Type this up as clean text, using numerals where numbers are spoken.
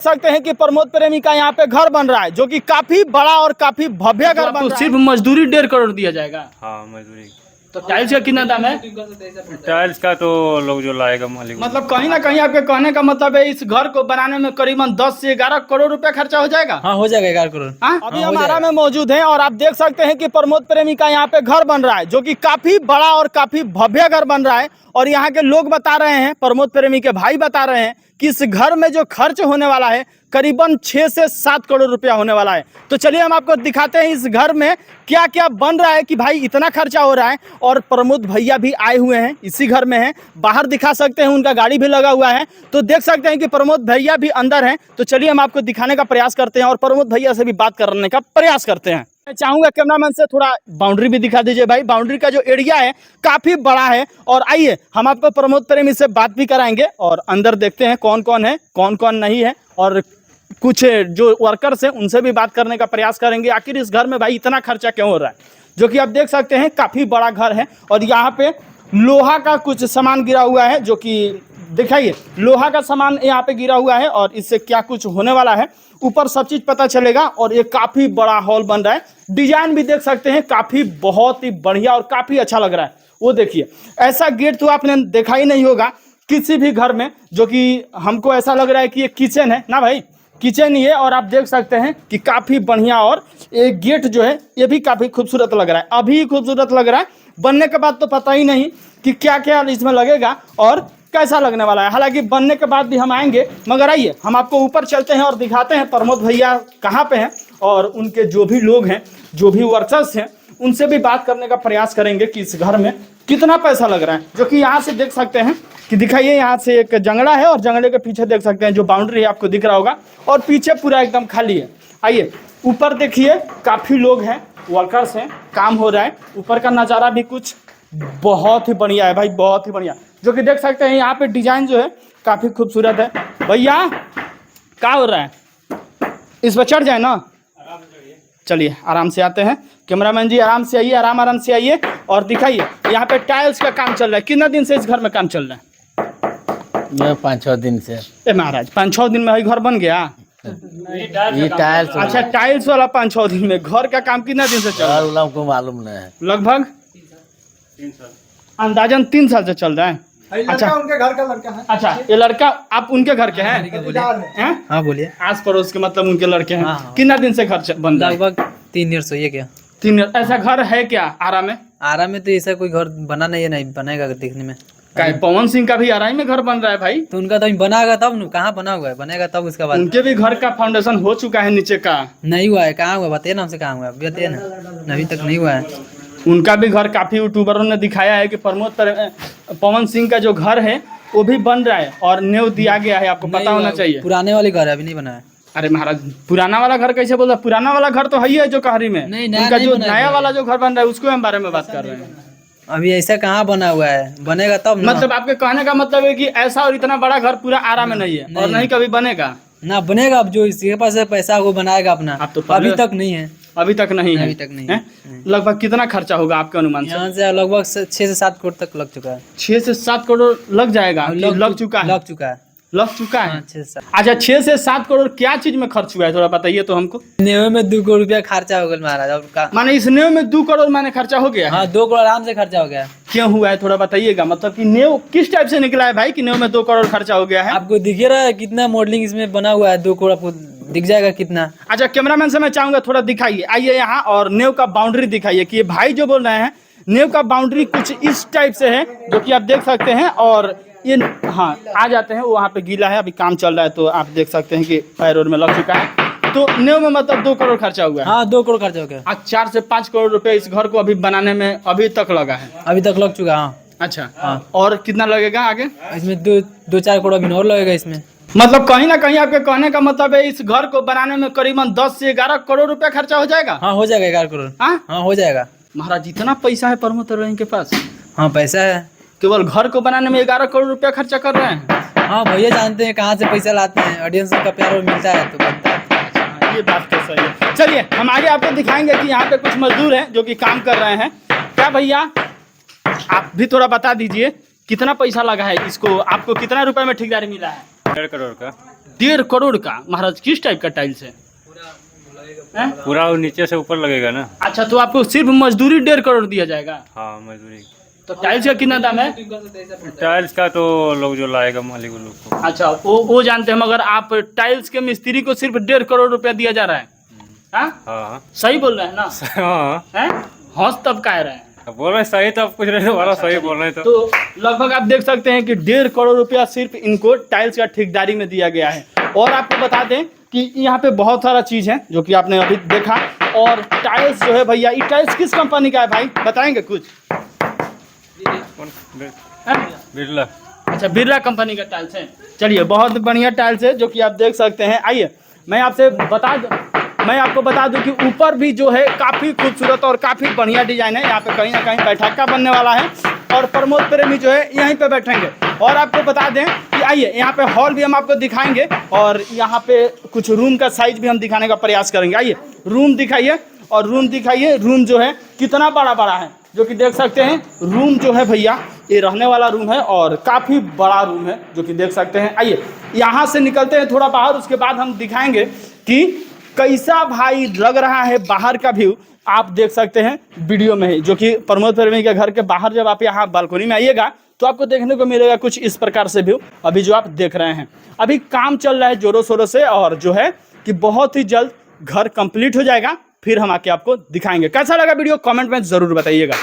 सकते हैं कि प्रमोद प्रेमी का यहाँ पे घर बन रहा है, जो कि काफी बड़ा और काफी भव्य घर बन रहा है। सिर्फ मजदूरी 1.5 करोड़ दिया जाएगा। हाँ मजदूरी। तो टाइल्स का कितना दाम है? टाइल्स का तो लोग जो लाएगा मालिक। मतलब कहीं ना कहीं आपके कहने का मतलब है इस घर को बनाने में करीबन 10 से 11 करोड़ रुपया खर्चा हो जाएगा। हाँ हो जाएगा 11 करोड़। अभी हम आरा में मौजूद हैं और आप देख सकते हैं कि प्रमोद प्रेमी का यहाँ पे घर बन रहा है, जो कि काफी बड़ा और काफी भव्य घर बन रहा है। और यहाँ के लोग बता रहे हैं, प्रमोद प्रेमी के भाई बता रहे हैं कि इस घर में जो खर्च होने वाला है करीबन 6 से 7 करोड़ रुपया होने वाला है। तो चलिए हम आपको दिखाते हैं इस घर में क्या क्या बन रहा है कि भाई इतना खर्चा हो रहा है। और प्रमोद भैया भी आए हुए हैं, इसी घर में हैं, बाहर दिखा सकते हैं, उनका गाड़ी भी लगा हुआ है, तो देख सकते हैं कि प्रमोद भैया भी अंदर हैं। तो चलिए हम आपको दिखाने का प्रयास करते हैं और प्रमोद भैया से भी बात करने का प्रयास करते हैं। मैं चाहूंगा कैमरामैन से थोड़ा बाउंड्री भी दिखा दीजिए भाई। बाउंड्री का जो एरिया है काफी बड़ा है। और आइए हम आपको प्रमोद प्रेमी से बात भी कराएंगे और अंदर देखते हैं कौन कौन है, कौन कौन नहीं है, और कुछ जो वर्कर्स हैं उनसे भी बात करने का प्रयास करेंगे आखिर इस घर में भाई इतना खर्चा क्यों हो रहा है। जो कि आप देख सकते हैं काफ़ी बड़ा घर है और यहाँ पे लोहा का कुछ सामान गिरा हुआ है, जो कि दिखाइए लोहा का सामान यहाँ पे गिरा हुआ है और इससे क्या कुछ होने वाला है ऊपर सब चीज़ पता चलेगा। और ये काफ़ी बड़ा हॉल बन रहा है, डिजाइन भी देख सकते हैं काफ़ी बहुत ही बढ़िया और काफ़ी अच्छा लग रहा है। वो देखिए ऐसा गेट तो आपने देखा ही नहीं होगा किसी भी घर में, जो कि हमको ऐसा लग रहा है कि ये किचन है ना भाई, किचन ही है। और आप देख सकते हैं कि काफ़ी बढ़िया और एक गेट जो है ये भी काफ़ी खूबसूरत लग रहा है, अभी खूबसूरत लग रहा है। बनने के बाद तो पता ही नहीं कि क्या क्या इसमें लगेगा और कैसा लगने वाला है। हालांकि बनने के बाद भी हम आएंगे, मगर आइए हम आपको ऊपर चलते हैं और दिखाते हैं प्रमोद भैया कहाँ पे हैं और उनके जो भी लोग हैं, जो भी वर्कर्स हैं, उनसे भी बात करने का प्रयास करेंगे कि इस घर में कितना पैसा लग रहा है। जो कि यहाँ से देख सकते हैं कि दिखाइए, यहाँ से एक जंगला है और जंगले के पीछे देख सकते हैं जो बाउंड्री है आपको दिख रहा होगा, और पीछे पूरा एकदम खाली है। आइए ऊपर देखिए, काफ़ी लोग हैं, वर्कर्स हैं, काम हो रहा है। ऊपर का नज़ारा भी कुछ बहुत ही बढ़िया है भाई, बहुत ही बढ़िया। जो कि देख सकते हैं यहाँ पे डिजाइन जो है काफ़ी खूबसूरत है। भैया क्या हो रहा है, इस पर चढ़ जाए ना? चलिए आराम से आते हैं। कैमरामैन जी आराम से आइए, आराम से आइए और दिखाइए। यहाँ पे टाइल्स का काम चल रहा है। कितना दिन से इस घर में काम चल रहा है? 5-6 दिन से। ए महाराज 5-6 दिन में ही घर बन गया? ये टाइल्स। अच्छा टाइल्स वाला 5-6 दिन में। घर का काम कितना दिन से चल रहा है? हमको मालूम नहीं है। लगभग 3 साल, अंदाजन 3 साल से चल रहा है। अच्छा उनके घर का लड़का है। अच्छा, ये लड़का आप उनके घर के हैं? हाँ बोलिए। आस पड़ोस के मतलब उनके लड़के हैं। हाँ। कितना दिन से घर बन रहा है? लगभग 3 ईयर से। ये क्या 3 ईयर? ऐसा घर है क्या आरा में? आरा में तो ऐसा कोई घर बना नहीं है, नहीं बनेगा देखने में। पवन सिंह का भी आरा में घर बन रहा है भाई। तो उनका तो बनाएगा तब न, कहाँ बना हुआ है, बनेगा तब उसका बाद। उनके भी घर का फाउंडेशन हो चुका है नीचे का? नहीं हुआ है। कहाँ हुआ बताइए ना, हमसे कहाँ हुआ है बताइए ना, अभी तक नहीं हुआ है। उनका भी घर काफी यूट्यूबरों ने दिखाया है कि पवन सिंह का जो घर है वो भी बन रहा है और न्यू दिया गया है, आपको पता होना चाहिए। पुराने वाले घर है, अभी नहीं बना है। अरे महाराज पुराना वाला घर कैसे बोल रहा? पुराना वाला घर तो है ही है जो कहरी में। नहीं, नया उनका नहीं जो बना है। नया वाला जो घर बन रहा है उसको हम बारे में बात कर रहे हैं। अभी ऐसा कहाँ बना हुआ है, बनेगा तब ना। मतलब आपके कहने का मतलब है कि ऐसा और इतना बड़ा घर पूरा आरा में नहीं है और नहीं कभी बनेगा ना। बनेगा अब जो इसके पास है पैसा वो बनाएगा अपना। आप तो अभी तक नहीं है। अभी तक नहीं है। अभी तक नहीं है? लगभग कितना खर्चा होगा आपके अनुमान से? यहाँ से लगभग 6 से 7 करोड़ तक लग चुका है। 6 से 7 करोड़ लग जाएगा? लग चुका है? लग चुका है। लग चुका है। 6 से 7। अच्छा 6 से 7 करोड़ क्या चीज में खर्च हुआ है थोड़ा बताइए तो हमको। नेवे में 2 करोड़ रुपया खर्चा हो गया महाराज। और का माने इस नेव में 2 करोड़ माने खर्चा हो गया है? हाँ 2 करोड़ आराम से खर्चा हो गया। क्यों हुआ है थोड़ा बताइएगा, मतलब कि नेव किस टाइप से निकला है भाई कि नेव में 2 करोड़ खर्चा हो गया है? आपको दिख रहा है कितना मॉडलिंग इसमें बना हुआ है? 2 करोड़ आपको दिख जाएगा कितना। अच्छा कैमरामैन से मैं चाहूंगा थोड़ा दिखाइए, आइए यहाँ और नेव का बाउंड्री दिखाइए कि ये भाई जो बोल रहे हैं नेव का बाउंड्री कुछ इस टाइप से है, जो कि आप देख सकते हैं। और ये हाँ आ जाते हैं, वो वहाँ पे गीला है, अभी काम चल रहा है तो आप देख सकते हैं कि पैर और में लग चुका है। तो नेव में मतलब 2 करोड़ खर्चा हुआ है? हाँ 2 करोड़ खर्चा हो गया। आज 4 से 5 करोड़ रुपए इस घर को अभी बनाने में अभी तक लगा है? अभी तक लग चुका। हाँ। अच्छा हाँ। और कितना लगेगा आगे? इसमें 2-4 करोड़ अभी और लगेगा इसमें। मतलब कहीं ना कहीं आपके कहने का मतलब है इस घर को बनाने में करीबन 10 से 11 करोड़ रुपया खर्चा हो जाएगा? हाँ हो जाएगा 11 करोड़। हाँ हो जाएगा। महाराज इतना पैसा है प्रमोद प्रेमी के पास? हाँ पैसा है। केवल घर को बनाने में 11 करोड़ रुपया खर्चा कर रहे हैं? हाँ भैया जानते हैं कहाँ से पैसा लाते हैं, ऑडियंस का प्यार और मिलता है तो बनता है। ये बात तो सही है। चलिए हम आगे आपको दिखाएंगे कि यहाँ पे कुछ मजदूर हैं जो कि काम कर रहे हैं। क्या भैया आप भी थोड़ा बता दीजिए कितना पैसा लगा है इसको, आपको कितना रुपए में ठेकेदारी मिला है? 1.5 करोड़ का। 1.5 करोड़ का। महाराज किस टाइप का टाइल्स है? हैं? पूरा वो नीचे से ऊपर लगेगा ना। अच्छा, तो आपको सिर्फ मजदूरी 1.5 करोड़ दिया जाएगा? हाँ मजदूरी। तो टाइल्स का कितना दाम है? टाइल्स का तो लोग जो लाएगा मालिक वो लोग को। अच्छा, वो जानते हैं, मगर आप टाइल्स के मिस्त्री को सिर्फ 1.5 करोड़ रुपया दिया जा रहा है? हाँ, हाँ सही बोल रहे हैं ना? हाँ हैं? हौस तब कह रहे हैं। बोल रहे हैं सही, तो आप कुछ नहीं वाला सही बोल रहे हैं तो लगभग आप देख सकते हैं कि 1.5 करोड़ रुपया सिर्फ इनको टाइल्स का ठेकेदारी में दिया गया है। और आपको बता दें कि यहाँ पे बहुत सारा चीज़ है जो कि आपने अभी देखा। और टाइल्स जो है भैया, ये टाइल्स किस कंपनी का है भाई, बताएंगे कुछ? बिरला। अच्छा, बिरला कंपनी का टाइल्स है। चलिए, बहुत बढ़िया टाइल्स है जो कि आप देख सकते हैं। आइए मैं आपको बता दूं कि ऊपर भी जो है काफ़ी खूबसूरत और काफ़ी बढ़िया डिजाइन है। यहाँ पे कहीं ना कहीं बैठका बनने वाला है और प्रमोद प्रेमी जो है यहीं पे बैठेंगे। और आपको बता दें कि आइए यहाँ पे हॉल भी हम आपको दिखाएंगे और यहाँ पे कुछ रूम का साइज भी हम दिखाने का प्रयास करेंगे। आइए रूम दिखाइए, और रूम दिखाइए। रूम जो है कितना बड़ा है, जो कि देख सकते हैं। रूम जो है भैया ये रहने वाला रूम है और काफ़ी बड़ा रूम है जो कि देख सकते हैं। आइए यहाँ से निकलते हैं थोड़ा बाहर, उसके बाद हम दिखाएंगे कि कैसा भाई लग रहा है बाहर का व्यू। आप देख सकते हैं वीडियो में ही, जो कि प्रमोद प्रेमी के घर के बाहर जब आप यहाँ बालकनी में आइएगा तो आपको देखने को मिलेगा कुछ इस प्रकार से व्यू। अभी जो आप देख रहे हैं, अभी काम चल रहा है जोरों शोरों से, और जो है कि बहुत ही जल्द घर कंप्लीट हो जाएगा। फिर हम आके आपको दिखाएंगे। कैसा लगा वीडियो कमेंट में ज़रूर बताइएगा।